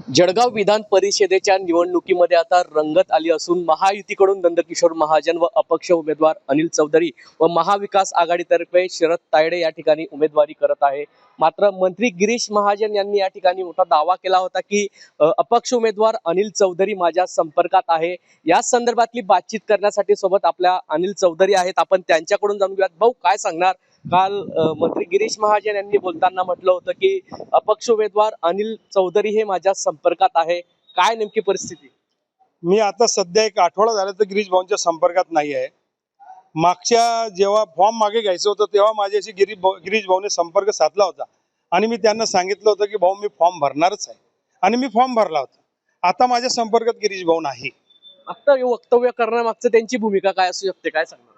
जळगाव विधान परिषदेच्या निवडणुकीमध्ये आता रंगत आली असून महायुतीकडून नंदकिशोर महाजन व अपक्ष उमेदवार अनिल चौधरी व महाविकास आघाडीतर्फे शरद तायडे या ठिकाणी उमेदवारी करत आहे। मात्र मंत्री गिरीश महाजन यांनी या ठिकाणी मोठा दावा केला होता की अपक्ष उमेदवार अनिल चौधरी माझ्या संपर्कात आहे। या संदर्भातली बातचीत करण्यासाठी सोबत आपल्या अनिल चौधरी आहेत, आपण त्यांच्याकडून जाणून घेऊयात। भाऊ, काय सांगणार? काल मंत्री गिरीश महाजन यांनी बोलताना म्हटलं होतं की अपक्ष उमेदवार अनिल चौधरी हे माझ्या संपर्कात आहे। काय नेमकी परिस्थिती? मी आता सध्या एक आठवडा झाला तर गिरीश भाऊंच्या संपर्कात नाही आहे। मागच्या जेव्हा फॉर्म मागे घ्यायचं होतं तेव्हा माझ्याशी गिरीश भाऊने संपर्क साधला होता आणि मी त्यांना सांगितलं होतं की भाऊ मी फॉर्म भरणारच आहे आणि मी फॉर्म भरला होता। आता माझ्या संपर्कात गिरीश भाऊ नाही। आता हे वक्तव्य करण्यामागचं त्यांची भूमिका काय असू शकते, काय सांगणार?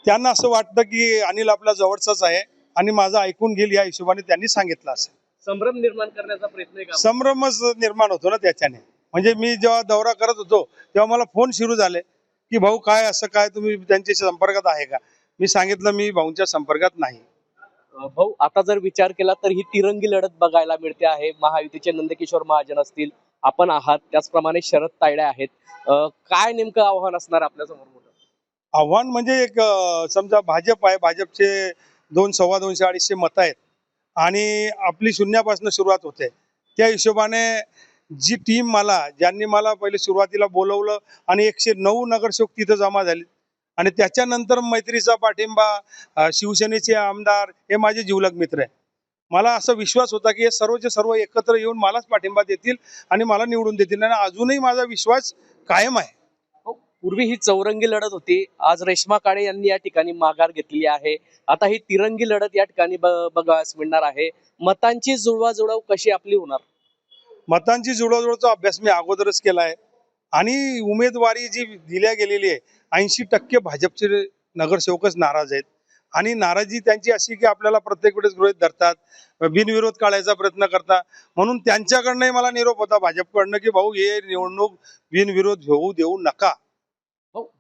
त्यांना असं वाटतं की अनिल आपला जवळचाच आहे आणि माझं ऐकून घेईल या हिशोबाने त्यांनी सांगितलं असेल। संभ्रम निर्माण करण्याचा प्रयत्न आहे का? संभ्रमच निर्माण होतो ना त्याच्याने। म्हणजे मी जेव्हा दौरा करत होतो तेव्हा मला फोन सुरू झाले की भाऊ काय असं काय तुम्ही त्यांच्याशी संपर्कात आहे का? मी सांगितलं मी भाऊंच्या संपर्कात नाही। भाऊ, आता जर विचार केला तर ही तिरंगी लढत बघायला मिळते आहे। महायुतीचे नंदकिशोर महाजन असतील, आपण आहात, त्याचप्रमाणे शरद तायडे आहेत। काय नेमकं आव्हान असणार आपल्या समोर? आव्हान म्हणजे एक समजा भाजप आहे, भाजपचे 200-250-250 मत आहेत आणि आपली शून्यापासून सुरुवात होते। त्या हिशोबाने जी टीम ज्यांनी मला पहिले सुरुवातीला बोलवलं आणि 109 नगरसेवक तिथं जमा झाले आणि त्याच्यानंतर मैत्रीचा पाठिंबा, शिवसेनेचे आमदार हे माझे जिवलग मित्र आहे। मला असा विश्वास होता की हे सर्वचे सर्व एकत्र येऊन मलाच पाठिंबा देतील आणि मला निवडून देतील आणि अजूनही माझा विश्वास कायम आहे। पूर्वी ही चौरंगी लढत होती, आज रेश्मा काळे यांनी या ठिकाणी माघार घेतली आहे। आता ही तिरंगी लढत या ठिकाणी बघायला मिळणार आहे। मतांची जुळवाजुळव कशी आपली होणार? मतांची जुळवाजुळवचा अभ्यास मी अगोदरच केला आहे आणि उमेदवारी जी दिल्या गेलेली आहे 80% भाजपचे नगरसेवकच नाराज आहेत आणि नाराजी त्यांची अशी की आपल्याला प्रत्येक वेळेस गृहीत धरतात, बिनविरोध काढायचा प्रयत्न करतात। म्हणून त्यांच्याकडनंही मला निरोप होता भाजपकडनं की भाऊ हे निवडणूक बिनविरोध होऊ देऊ नका।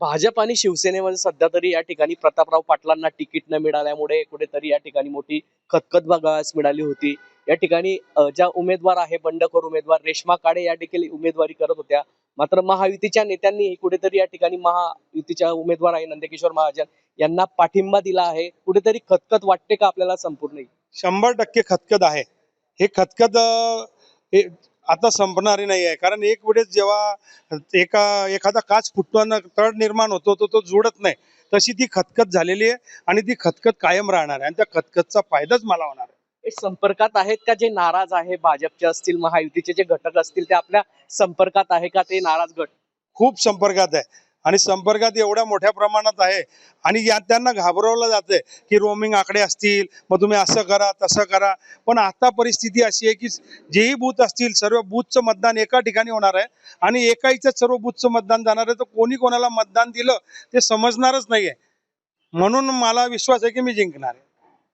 भाजप आणि शिवसेनेमध्ये सध्या तरी या ठिकाणी प्रतापराव पाटलांना तिकीट न मिळाल्यामुळे कुठेतरी या ठिकाणी मोठी खतखत बघायला मिळाली होती। या ठिकाणी ज्या उमेदवार आहे, बंडखोर उमेदवार रेश्मा काळे या देखील उमेदवारी करत होत्या। मात्र महायुतीच्या नेत्यांनी कुठेतरी या ठिकाणी महायुतीच्या उमेदवार आहे नंदकिशोर महाजन यांना पाठिंबा दिला आहे। कुठेतरी खतखत वाटते का आपल्याला? संपूर्ण 100% खतखत आहे। हे खतखत आता संपणारी नाही आहे, कारण एक वेळेस जेव्हा एखादा काच फुटताना तड निर्माण होतो तो जुळत नाही, तशी ती खतखत झालेली आहे आणि ती खतखत कायम राहणार आहे आणि त्या खतखतचा फायदाच मला होणार आहे। हे संपर्कात आहेत का? जे नाराज आहे, भाजपचे असतील, महायुतीचे जे घटक असतील, ते आपल्या संपर्कात आहे का? ते नाराज गट खूप संपर्कात आहे आणि संपर्कात एवढ्या मोठ्या प्रमाणात आहे आणि या त्यांना घाबरवलं जाते की रोमिंग आकडे असतील, मग तुम्ही असं करा तसं करा। पण आता परिस्थिती अशी आहे की जेही बूथ असतील सर्व बूथचं मतदान एका ठिकाणी होणार आहे आणि एकाच सर्व बूथचं मतदान जाणार आहे, तर कोणी कोणाला मतदान दिलं ते समजणारच नाहीये। म्हणून मला विश्वास आहे की मी जिंकणार आहे।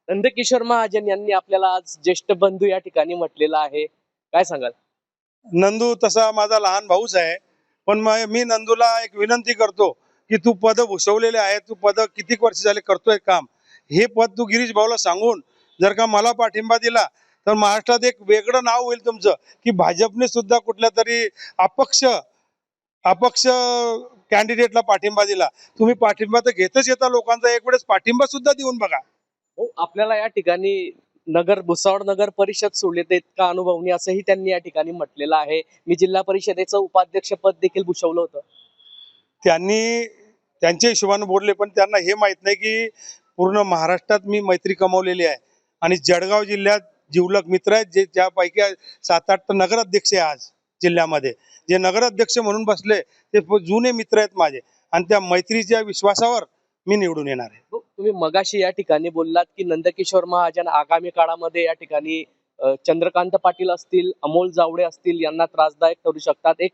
नंदकिशोर महाजन यांनी आपल्याला आज ज्येष्ठ बंधू या ठिकाणी म्हटलेलं आहे, काय सांगाल? नंदू तसा माझा लहान भाऊच आहे, पण मी नंदूला एक विनंती करतो की तू पद भूषवलेले आहे, तू पद किती वर्ष झाले करतोय काम, हे पद तू गिरीश भाऊला सांगून जर का मला पाठिंबा दिला तर महाराष्ट्रात एक वेगळं नाव होईल तुमचं की भाजपने सुद्धा कुठल्या तरी अपक्ष कॅन्डिडेटला पाठिंबा दिला। तुम्ही पाठिंबा तर घेतच येता लोकांचा, एक वेळेस पाठिंबा सुद्धा देऊन बघा। आपल्याला या ठिकाणी भुसावळ नगर परिषद सोडले का अनुभवनी, असंही त्यांनी या ठिकाणी म्हटलेलं आहे। मी जिल्हा परिषदेचं उपाध्यक्ष पद देखील भूषवलं होतं। त्यांनी त्यांच्या हिशोबाने बोलले, पण त्यांना हे माहित नाही की पूर्ण महाराष्ट्रात मी मैत्री कमावलेली आहे आणि जळगाव जिल्ह्यात जिवलग मित्र आहेत, जे त्यापैकी 7-8 नगराध्यक्ष आहे आज जिल्ह्यामध्ये, जे नगराध्यक्ष म्हणून बसले ते जुने मित्र आहेत माझे आणि त्या मैत्रीच्या विश्वासावर मी निवडून येणार आहे। तुम्ही मगाशी या ठिकाणी बोललात की नंदकिशोर महाजन आगामी काळामध्ये या ठिकाणी चंद्रकांत पाटील असतील, अमोल जावडे असतील, यांना त्रासदायक ठरू शकतात, एक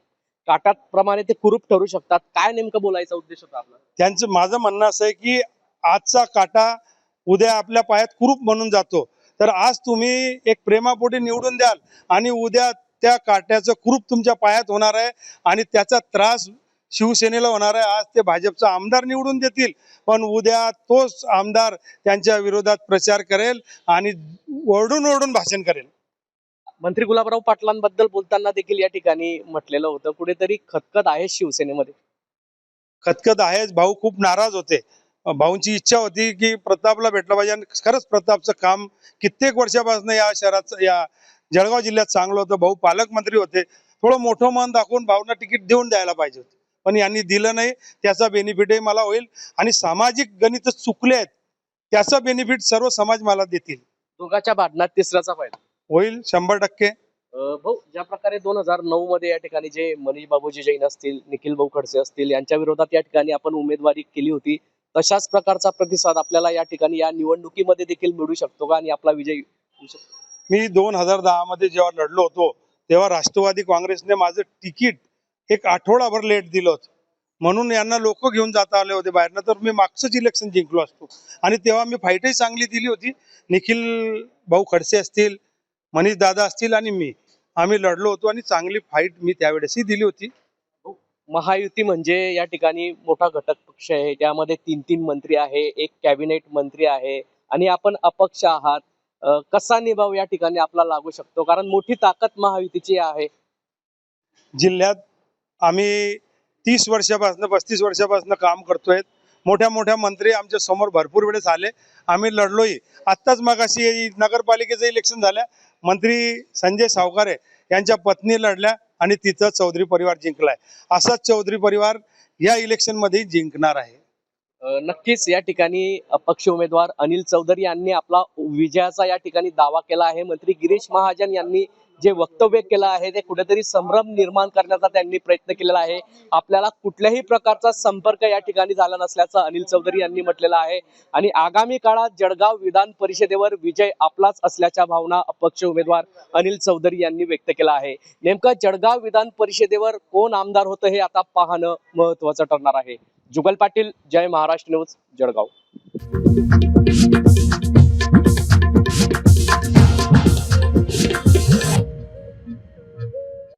काटाप्रमाणे ते कुरूप ठरू शकतात। काय नेमकं बोलायचा उद्देश होता आपला? त्यांचं माझं म्हणणं असं आहे की आजचा काटा उद्या आपल्या पायात कुरूप म्हणून जातो, तर आज तुम्ही एक प्रेमापोटी निवडून द्याल आणि उद्या त्या काट्याचं कुरूप तुमच्या पायात होणार आहे आणि त्याचा त्रास शिवसेनेला होणार आहे। आज ते भाजपचा आमदार निवडून देतील, पण उद्या तोच आमदार त्यांच्या विरोधात प्रचार करेल आणि ओरडून ओरडून भाषण करेल। मंत्री गुलाबराव पाटलांबद्दल बोलताना देखील या ठिकाणी म्हटलेलं होतं, कुठेतरी खतखत आहे शिवसेनेमध्ये. खतखत आहेच. भाऊ खूप नाराज होते. भाऊंची इच्छा होती की प्रतापला भेटलं पाहिजे आणि खरंच प्रतापचं काम कित्येक वर्षापासून या शहरात या जळगाव जिल्ह्यात चांगलं होतं. भाऊ पालकमंत्री होते. थोडं मोठं मन दाखवून भाऊंना तिकीट देऊन द्यायला पाहिजे होतं, पण यांनी दिलं नाही. त्याचा बेनिफिटही मला होईल आणि सामाजिक गणित चुकले आहेत त्याचा बेनिफिट सर्व समाज मला देतील. दोघांच्या भांडणात तिसऱ्याचा फायदा होईल 100%. भाऊ, ज्या प्रकारे 2009 मध्ये या ठिकाणी जे मनीष बाबूजी जैन असतील, निखिल भाऊ खडसे असतील, यांच्या विरोधात या ठिकाणी आपण उमेदवारी केली होती, तशाच प्रकारचा प्रतिसाद आपल्याला या ठिकाणी या निवडणुकीमध्ये देखील मिळू शकतो का आणि आपला विजय होऊ शकतो? मी 2010 मध्ये जेव्हा लढलो होतो तेव्हा राष्ट्रवादी काँग्रेसने माझं तिकीट एक आठवडाभर लेट दिलं होतं, म्हणून यांना लोक घेऊन जाता आले होते बाहेरनं, तर मी मागचंच इलेक्शन जिंकलो असतो. आणि तेव्हा मी फाईटही चांगली दिली होती. निखिल भाऊ खडसे असतील, मनीष दादा असतील आणि मी, आम्ही लढलो होतो आणि चांगली फाईट मी त्यावेळेसही दिली होती. महायुती म्हणजे या ठिकाणी मोठा घटक पक्ष आहे, त्यामध्ये 3 मंत्री आहे, एक कॅबिनेट मंत्री आहे आणि आपण अपक्ष आहात. कसा निभाव या ठिकाणी आपला लागू शकतो, कारण मोठी ताकद महायुतीची आहे. जिल्ह्यात आम्ही 30 वर्षापासून 35 वर्षापासून काम करतोय. मोठ्या मोठ्या मंत्री आमच्या समोर भरपूर वेळेस आले, आम्ही लढलोही. आत्ताच मगाशी नगरपालिकेचं इलेक्शन झालं, मंत्री संजय सावकारे यांच्या पत्नी लढल्या आणि तिथं चौधरी परिवार जिंकलाय. असाच चौधरी परिवार या इलेक्शन मध्ये जिंकणार आहे. नक्कीच या ठिकाणी अपक्ष उमेदवार अनिल चौधरी यांनी आपला विजयाचा या ठिकाणी दावा केला आहे. मंत्री गिरीश महाजन यांनी जे वक्तव्य केलं आहे ते कुठेतरी संभ्रम निर्माण करण्याचा त्यांनी प्रयत्न केलेला आहे. आपल्याला कुठल्याही प्रकारचा संपर्क या ठिकाणी झाला नसल्याचं अनिल चौधरी यांनी म्हटलेलं आहे आणि आगामी काळात जळगाव विधान परिषदेवर विजय आपलाच असल्याच्या भावना अपक्ष उमेदवार अनिल चौधरी यांनी व्यक्त केला आहे. नेमकं जळगाव विधान परिषदेवर कोण आमदार होतं हे आता पाहणं महत्त्वाचं ठरणार आहे. जुगल पाटील, जय महाराष्ट्र न्यूज, जळगाव.